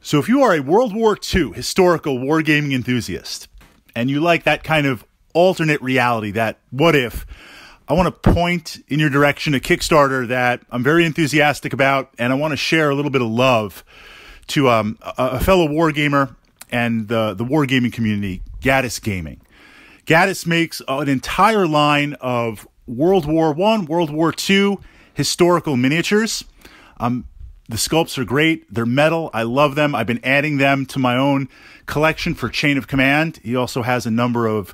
So if you are a World War II historical wargaming enthusiast, and you like that kind of alternate reality, that what if, I want to point in your direction a Kickstarter that I'm very enthusiastic about, and I want to share a little bit of love to a fellow wargamer and the wargaming community, Gaddis Gaming. Gaddis makes an entire line of World War I, World War II historical miniatures. The sculpts are great. They're metal. I love them. I've been adding them to my own collection for Chain of Command. He also has a number of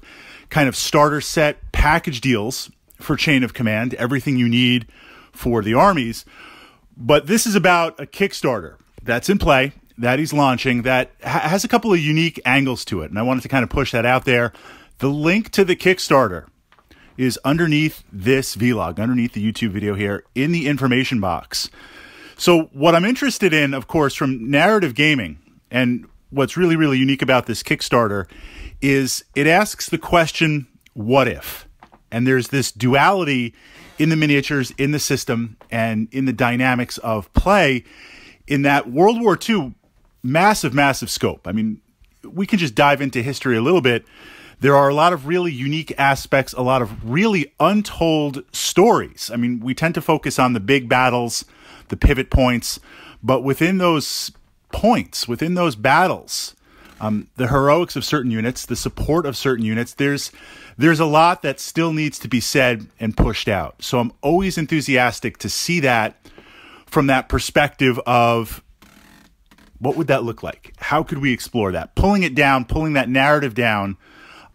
kind of starter set package deals for Chain of Command, everything you need for the armies. But this is about a Kickstarter that's in play, that he's launching, that has a couple of unique angles to it. And I wanted to kind of push that out there. The link to the Kickstarter is underneath this vlog, underneath the YouTube video here in the information box. So what I'm interested in, of course, from narrative gaming, and what's really, really unique about this Kickstarter is it asks the question, what if? And there's this duality in the miniatures, in the system, and in the dynamics of play, in that World War II, massive, massive scope. I mean, we can just dive into history a little bit. There are a lot of really unique aspects, a lot of really untold stories. I mean, we tend to focus on the big battles, the pivot points, but within those points, within those battles, the heroics of certain units, the support of certain units, there's a lot that still needs to be said and pushed out. So I'm always enthusiastic to see that from that perspective of what would that look like? How could we explore that? Pulling it down, pulling that narrative down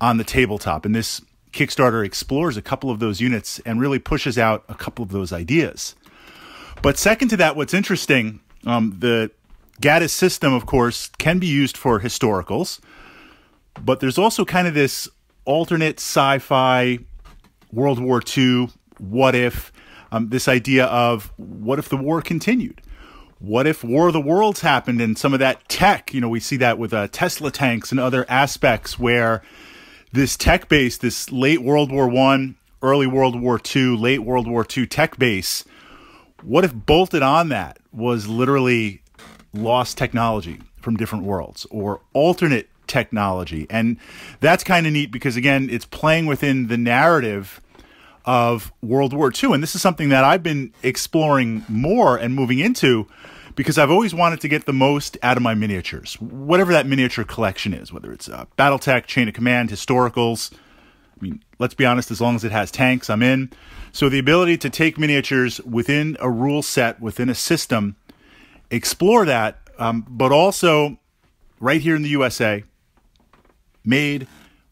on the tabletop. And this Kickstarter explores a couple of those units and really pushes out a couple of those ideas. But second to that, what's interesting, the Gaddis system, of course, can be used for historicals, but there's also kind of this alternate sci-fi World War II, what if, this idea of what if the war continued? What if War of the Worlds happened and some of that tech, you know, we see that with Tesla tanks and other aspects where this tech base, this late World War I, early World War II, late World War II tech base, what if bolted on that was literally lost technology from different worlds or alternate technology? And that's kind of neat because, again, it's playing within the narrative of World War II. And this is something that I've been exploring more and moving into because I've always wanted to get the most out of my miniatures, whatever that miniature collection is, whether it's Battletech, Chain of Command, historicals. I mean, let's be honest, as long as it has tanks, I'm in. So the ability to take miniatures within a rule set, within a system, explore that, but also right here in the USA, made,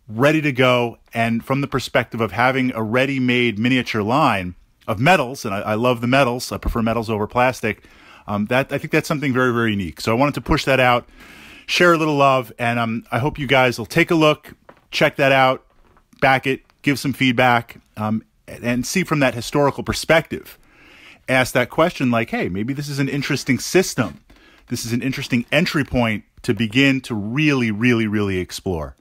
ready to go, and from the perspective of having a ready-made miniature line of metals, and I love the metals, I prefer metals over plastic, I think that's something very, very unique. So I wanted to push that out, share a little love, and I hope you guys will take a look, check that out, back it, give some feedback, and see from that historical perspective. Ask that question like, hey, maybe this is an interesting system. This is an interesting entry point to begin to really, really, really explore.